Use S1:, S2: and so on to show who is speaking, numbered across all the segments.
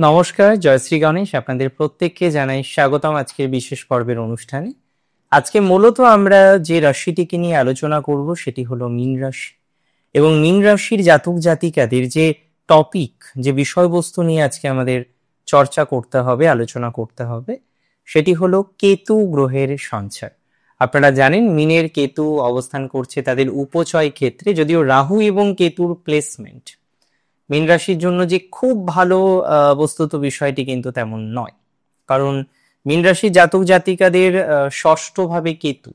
S1: নমস্কার, জয়শ্রী গণেশ। আপনাদের প্রত্যেককে জানাই স্বাগতম আজকের বিশেষ পর্বের অনুষ্ঠানে। আজকে মূলত আমরা যে রাশিটিকে নিয়ে আলোচনা করব সেটি হলো মীন রাশি, এবং মীন রাশির জাতক জাতিকাদের যে টপিক, যে বিষয়বস্তু নিয়ে আজকে আমাদের চর্চা করতে হবে, আলোচনা করতে হবে, সেটি হলো কেতু গ্রহের সঞ্চার। আপনারা জানেন মীনের কেতু অবস্থান করছে তাদের উপচয় ক্ষেত্রে, যদিও রাহু এবং কেতুর প্লেসমেন্ট মীন রাশির জন্য যে খুব ভালো বস্তুত বিষয়টি কিন্তু তেমন নয়। কারণ মীন রাশির জাতক জাতিকাদের ষষ্ঠ ভাবে কেতু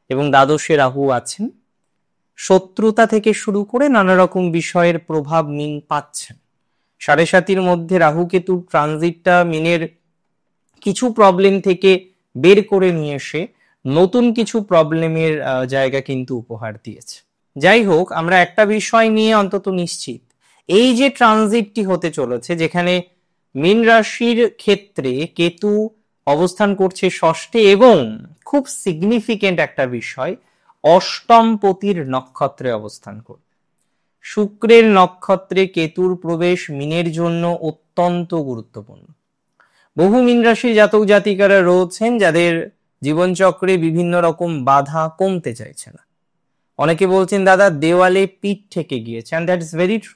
S1: এবং দ্বাদশে রাহু আছেন। শত্রুতা থেকে শুরু করে নানা রকম বিষয়ের প্রভাব মীন পাচ্ছেন। 7.5 মধ্যে রাহু কেতুর ট্রানজিটটা মীনের কিছু প্রবলেম থেকে বের করে নিয়ে এসে নতুন কিছু প্রবলেমের জায়গা কিন্তু উপহার দিয়েছে। যাই হোক, আমরা একটা বিষয় নিয়ে অন্তত নিশ্চিত, এই যে ট্রানজিটটি হতে চলেছে, যেখানে মীন রাশির ক্ষেত্রে কেতু অবস্থান করছে ষষ্ঠে, এবং খুব সিগনিফিকেন্ট একটা বিষয়, অষ্টম পতির নক্ষত্রে অবস্থান করবে। শুক্রের নক্ষত্রে কেতুর প্রবেশ মীনের জন্য অত্যন্ত গুরুত্বপূর্ণ। বহু মীন রাশির জাতক জাতিকারা রয়েছেন যাদের জীবনচক্রে বিভিন্ন রকম বাধা কমতে চাইছে না। অনেকে বলছেন দাদা দেওয়ালে পিঠ ঠেকে গিয়েছে, and that is very true.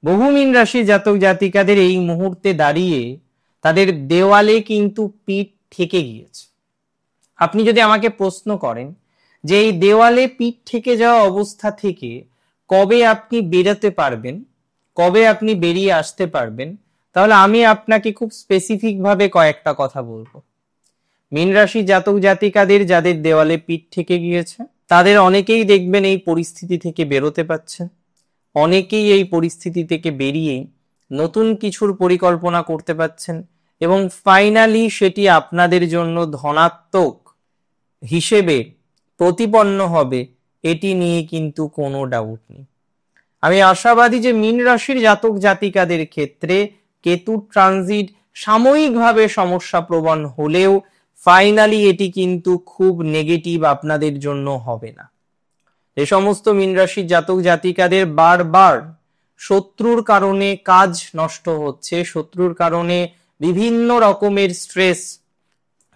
S1: বহু মীন রাশির জাতক জাতিকাদের এই মুহূর্তে দাঁড়িয়ে তাদের দেওয়ালে কিন্তু পিঠ ঠেকে গিয়েছে। আপনি যদি আমাকে প্রশ্ন করেন যে এই দেওয়ালে পিঠ ঠেকে যাওয়া অবস্থা থেকে কবে আপনি বেরোতে পারবেন, কবে আপনি বেরিয়ে আসতে পারবেন, তাহলে আমি আপনাকে খুব স্পেসিফিক ভাবে কয়েকটা কথা বলবো। মীন রাশি জাতক জাতিকাদের যাদের দেওয়ালে পিঠ ঠেকে গিয়েছে তাদের অনেকেই দেখবেন এই পরিস্থিতি থেকে বেরোতে পারছেন। অনেকেই এই পরিস্থিতি থেকে বেরিয়ে নতুন কিছুর পরিকল্পনা করতে পারছেন, এবং ফাইনালি সেটি আপনাদের জন্য ধনাত্মক হিসেবে প্রতিপন্ন হবে, এটি নিয়ে কিন্তু কোনো ডাউট নেই। আমি আশাবাদী যে মীন রাশির জাতক জাতিকাদের ক্ষেত্রে কেতুর ট্রানজিট সাময়িকভাবে সমস্যা প্রবণ হলেও ফাইনালি এটি কিন্তু খুব নেগেটিভ আপনাদের জন্য হবে না। যে সমস্ত মীন রাশির জাতক জাতিকাদের বারবার শত্রুর কারণে কাজ নষ্ট হচ্ছে, শত্রুর কারণে বিভিন্ন রকমের স্ট্রেস,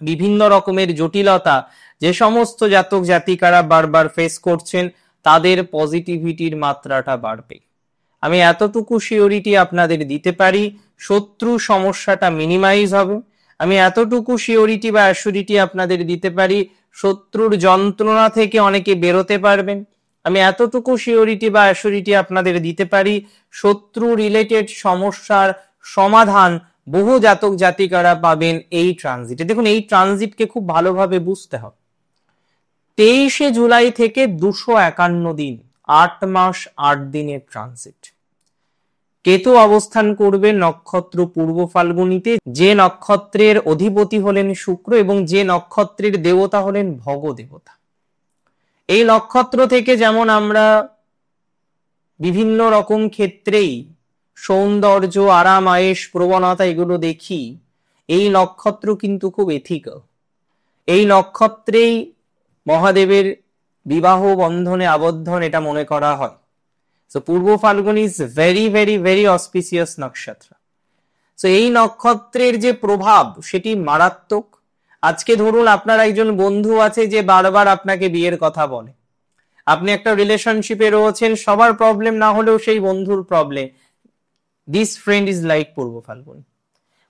S1: বিভিন্ন রকমের জটিলতা যে সমস্ত জাতক জাতিকারা বারবার ফেস করছেন, তাদের পজিটিভিটির মাত্রাটা বাড়বে। আমি এতটুকু সিওরিটি আপনাদের দিতে পারি, শত্রু সমস্যাটা মিনিমাইজ হবে। আমি এতটুকু সিওরিটি বা অ্যাসিউরিটি আপনাদের দিতে পারি, শত্রুর যন্ত্রণা থেকে অনেকে বেরোতে পারবেন। আমি এতটুকু সিওরিটি বা অ্যাসিউরিটি আপনাদের দিতে পারি, শত্রু রিলেটেড সমস্যার সমাধান বহু জাতক জাতিকারা পাবেন এই ট্রানজিটে। দেখুন, এই ট্রানজিটকে খুব ভালোভাবে বুঝতে হবে। 23শে জুলাই থেকে 251 দিন, 8 মাস 8 দিনের ট্রানজিট। কেতু অবস্থান করবে নক্ষত্র পূর্ব ফাল্গুনীতে, যে নক্ষত্রের অধিপতি হলেন শুক্র এবং যে নক্ষত্রের দেবতা হলেন ভগ দেবতা। এই নক্ষত্র থেকে যেমন আমরা বিভিন্ন রকম ক্ষেত্রেই সৌন্দর্য, আরাম, আয়েশ, প্রবণতা এগুলো দেখি, এই নক্ষত্র কিন্তু খুব এথিক্যাল। এই নক্ষত্রেই মহাদেবের বিবাহ বন্ধনে আবদ্ধন এটা মনে করা হয়। So Purba Falguni is very very very auspicious নক্ষত্র। So এই নক্ষত্রের যে প্রভাব সেটি মারাত্মক। আজকে ধরুন আপনার একজন বন্ধু আছে যে বারবার আপনাকে বিয়ের কথা বলে, আপনি একটা রিলেশনশিপে রয়েছেন, সবার প্রবলেম না হলেও সেই বন্ধুর problem. This friend is like পূর্ব ফাল্গুনি।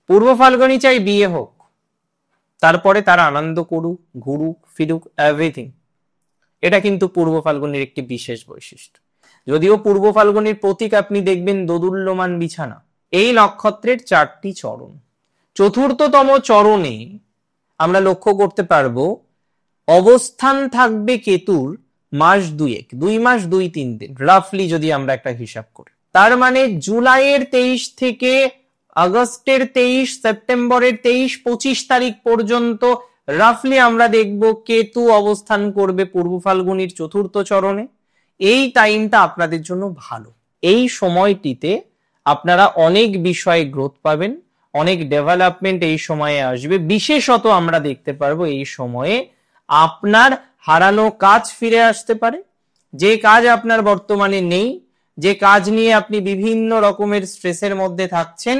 S1: পূর্ব ফাল্গুনি চাই বিয়ে হোক, তারপরে তারা আনন্দ করুক, ঘুরুক ফিরুক, এভরিথিং। এটা কিন্তু পূর্ব ফাল্গুনির একটি বিশেষ বৈশিষ্ট্য। যদিও পূর্ব ফাল্গুনির প্রতীক আপনি দেখবেন দোদুল্যমান বিছানা। এই নক্ষত্রের 4টি চরণ। চতুর্থতম চরণে আমরা লক্ষ্য করতে পারবো অবস্থান থাকবে কেতুর মাস 2 মাস 2-3 দিন, রাফলি যদি আমরা একটা হিসাব করি। তার মানে জুলাইয়ের 23 থেকে আগস্টের 23, সেপ্টেম্বরের 23-25 তারিখ পর্যন্ত রাফলি আমরা দেখব কেতু অবস্থান করবে পূর্ব ফাল্গুনির 4র্থ চরণে। এই টাইমটা আপনাদের জন্য ভালো। এই সময়টিতে আপনারা অনেক বিষয়ে গ্রোথ পাবেন, অনেক ডেভেলপমেন্ট এই সময়ে আসবে। বিশেষত আমরা দেখতে পারবো এই সময়ে আপনার হারানো কাজ ফিরে আসতে পারে। যে কাজ আপনার বর্তমানে নেই, যে কাজ নিয়ে আপনি বিভিন্ন রকমের স্ট্রেসের মধ্যে থাকছেন,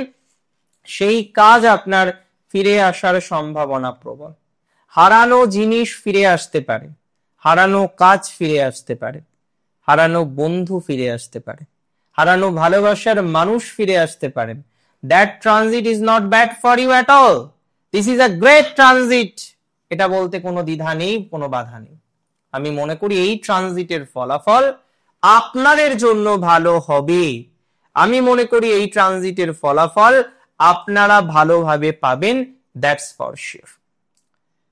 S1: সেই কাজ আপনার ফিরে আসার সম্ভাবনা প্রবল। হারানো জিনিস ফিরে আসতে পারে, হারানো কাজ ফিরে আসতে পারে, হারানো বন্ধু ফিরে আসতে পারে, হারানো ভালোবাসার মানুষ ফিরে আসতে পারেন। That transit is not bad for you at all, this is a great transit. এটা বলতে কোনো দ্বিধা নেই, কোনো বাধা নেই। আমি মনে করি এই ট্রানজিটের ফলাফল আপনাদের জন্য ভালো হবে। আমি মনে করি এই ট্রানজিটের ফলাফল আপনারা ভালোভাবে পাবেন, দ্যাটস ফর শিওর।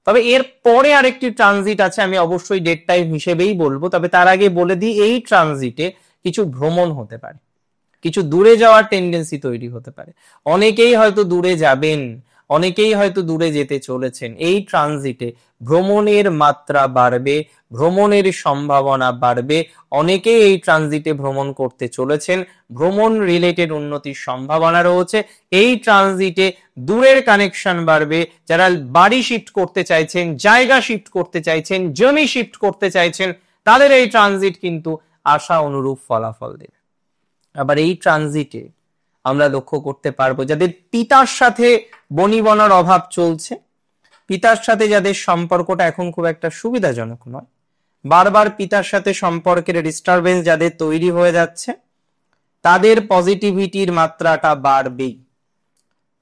S1: তবে এর পরে আরেকটি ট্রানজিট আছে, আমি অবশ্যই ডেট টাইম হিসেবেই বলবো, তবে তার আগে বলে দিই এই ট্রানজিটে কিছু ভ্রমণ হতে পারে, কিছু দূরে যাওয়ার টেন্ডেন্সি তৈরি হতে পারে। অনেকেই হয়তো দূরে যাবেন, অনেকেই হয়তো দূরে যেতে চলেছেন। এই ট্রানজিটে ভ্রমণের মাত্রা বাড়বে, ভ্রমণের সম্ভাবনা বাড়বে। অনেকেই এই ট্রানজিটে ভ্রমণ করতে চলেছেন, ভ্রমণ রিলেটেড উন্নতির সম্ভাবনা রয়েছে। এই ট্রানজিটে দূরের কানেকশন বাড়বে। যারা বাড়ি শিফট করতে চাইছেন, জায়গা শিফট করতে চাইছেন, জমি শিফট করতে চাইছেন, তাদের এই ট্রানজিট কিন্তু আশা অনুরূপ ফলাফল দেবে। আবার এই ট্রানজিটে আমরা লক্ষ্য করতে পারবো যাদের পিতার সাথে বনিবনার অভাব চলছে, পিতার সাথে যাদের সম্পর্কটা এখন খুব একটা সুবিধাজনক নয়, বারবার পিতার সাথে সম্পর্কের ডিস্টারবেন্স যাদের তৈরি হয়ে যাচ্ছে, তাদের পজিটিভিটির মাত্রাটা বাড়বেই।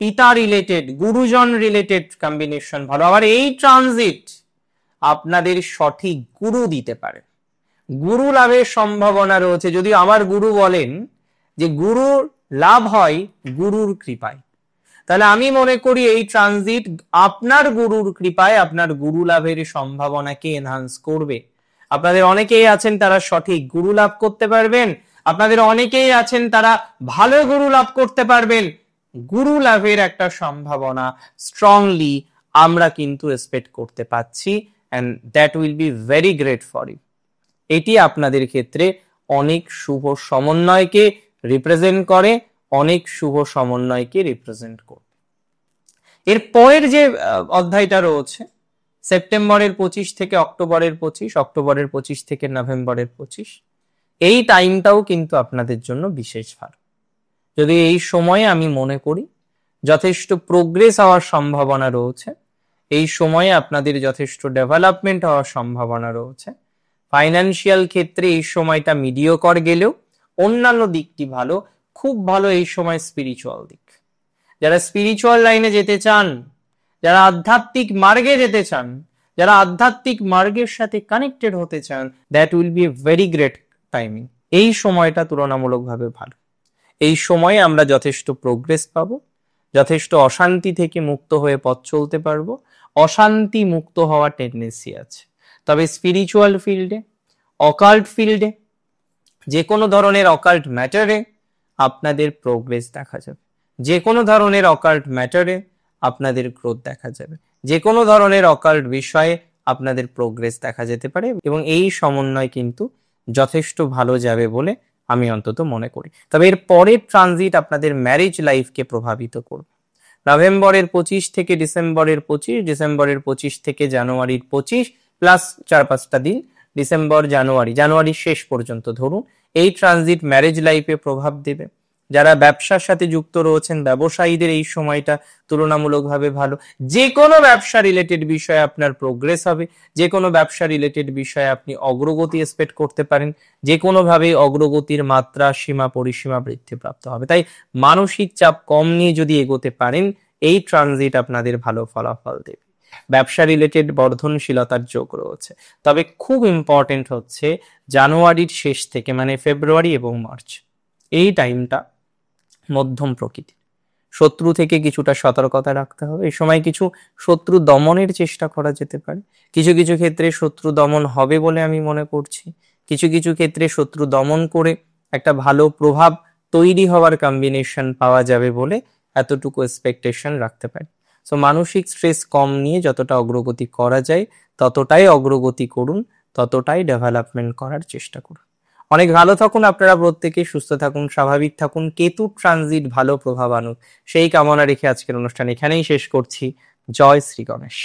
S1: পিতা রিলেটেড, গুরুজন রিলেটেড কম্বিনেশন ভালো। আবার এই ট্রানজিট আপনাদের সঠিক গুরু দিতে পারে, গুরু লাভের সম্ভাবনা রয়েছে। যদি আমার গুরু বলেন যে গুরু লাভ হয় গুরুর কৃপায়, তাহলে আমি মনে করি এই ট্রানজিট আপনার গুরুর কৃপায় আপনার গুরু লাভের সম্ভাবনাকে এনহান্স করবে। আপনাদের অনেকেই আছেন তারা সঠিক গুরু লাভ করতে পারবেন, আপনাদের অনেকেই আছেন তারা ভালো গুরু লাভ করতে পারবেন। গুরু লাভের একটা সম্ভাবনা স্ট্রংলি আমরা কিন্তু এক্সপেক্ট করতে পাচ্ছি, and that will be very great for you. এটি আপনাদের ক্ষেত্রে অনেক শুভ সমন্বয়কে রিপ্রেজেন্ট করে, অনেক শুভ সমন্বয়কে রিপ্রেজেন্ট করে। এর পরের যে অধ্যায়টা রয়েছে সেপ্টেম্বরের 25 থেকে অক্টোবরের 25, অক্টোবরের 25 থেকে নভেম্বরের 25, এই টাইমটাও কিন্তু আপনাদের জন্য বিশেষ ভালো। যদি এই সময়ে আমি মনে করি যথেষ্ট প্রোগ্রেস হওয়ার সম্ভাবনা রয়েছে, এই সময়ে আপনাদের যথেষ্ট ডেভেলপমেন্ট হওয়ার সম্ভাবনা রয়েছে। ফাইন্যান্সিয়াল ক্ষেত্রে এই সময়টা মিডিওকর গেলেও অন্যান্য দিকটি ভালো, খুব ভালো এই সময় স্পিরিচুয়াল দিক। যারা স্পিরিচুয়াল লাইনে যেতে চান, যারা আধ্যাত্মিক মার্গে যেতে চান, যারা আধ্যাত্মিক মার্গের সাথে কানেক্টেড হতে চান, that will B a very great timing. এই সময়টা তুলনামূলকভাবে ভালো। এই সময়ে আমরা যথেষ্ট প্রোগ্রেস পাবো, যথেষ্ট অশান্তি থেকে মুক্ত হয়ে পথ চলতে পারবো। অশান্তি মুক্ত হওয়ার টেন্ডেন্সি আছে। তবে স্পিরিচুয়াল ফিল্ডে, অকাল্ট ফিল্ডে, যে কোনো ধরনের অকাল্ট ম্যাটারে আপনাদের প্রোগ্রেস দেখা যাবে। যে কোনো ধরনের অকাল্ট ম্যাটারে আপনাদের গ্রোথ দেখা যাবে। যে কোনো ধরনের অকাল্ট বিষয়ে আপনাদের প্রোগ্রেস দেখা যেতে পারে, এবং এই সমন্বয় কিন্তু যথেষ্ট ভালো যাবে বলে আমি অন্তত মনে করি। তবে এর পরের ট্রানজিট আপনাদের ম্যারেজ লাইফকে প্রভাবিত করবে। নভেম্বরের 25 থেকে ডিসেম্বরের 25, ডিসেম্বরের 25 থেকে জানুয়ারির 25, প্লাস 4-5টা দিন ডিসেম্বর, জানুয়ারির শেষ পর্যন্ত ধরুন, এই ট্রানজিট ম্যারেজ লাইফে প্রভাব দেবে। যারা ব্যবসার সাথে যুক্ত রয়েছেন, ব্যবসায়ীদের এই সময়টা তুলনামূলকভাবে ভালো। যে কোনো ব্যবসা রিলেটেড বিষয়ে আপনার প্রোগ্রেস হবে, যে কোনো ব্যবসা রিলেটেড বিষয়ে আপনি অগ্রগতি এক্সপেক্ট করতে পারেন, যে কোনোভাবে অগ্রগতির মাত্রা, সীমা পরিসীমা বৃদ্ধিপ্রাপ্ত হবে। তাই মানসিক চাপ কম নিয়ে যদি এগোতে পারেন, এই ট্রানজিট আপনাদের ভালো ফলাফল দেবে। ব্যবসা রিলেটেড বর্ধনশীলতার যোগ রয়েছে। তবে খুব ইম্পর্টেন্ট হচ্ছে জানুয়ারির শেষ থেকে, মানে ফেব্রুয়ারি এবং মার্চ, এই টাইমটা মধ্যম প্রকৃতির। শত্রু থেকে কিছুটা সতর্কতা রাখতে হবে। এই সময় কিছু শত্রু দমনের চেষ্টা করা যেতে পারে। কিছু কিছু ক্ষেত্রে শত্রু দমন হবে বলে আমি মনে করছি। কিছু কিছু ক্ষেত্রে শত্রু দমন করে একটা ভালো প্রভাব তৈরি হওয়ার কম্বিনেশন পাওয়া যাবে বলে এতটুকু এক্সপেকটেশন রাখতে পারি। সো মানসিক স্ট্রেস কম নিয়ে যতটা অগ্রগতি করা যায় ততটাই অগ্রগতি করুন, ততটাই ডেভেলপমেন্ট করার চেষ্টা করুন। অনেক ভালো থাকুন আপনারা প্রত্যেকেই, সুস্থ থাকুন, স্বাভাবিক থাকুন। কেতু ট্রানজিট ভালো প্রভাব আনুক, সেই কামনা রেখে আজকের অনুষ্ঠান এখানেই শেষ করছি। জয় শ্রী গণেশ।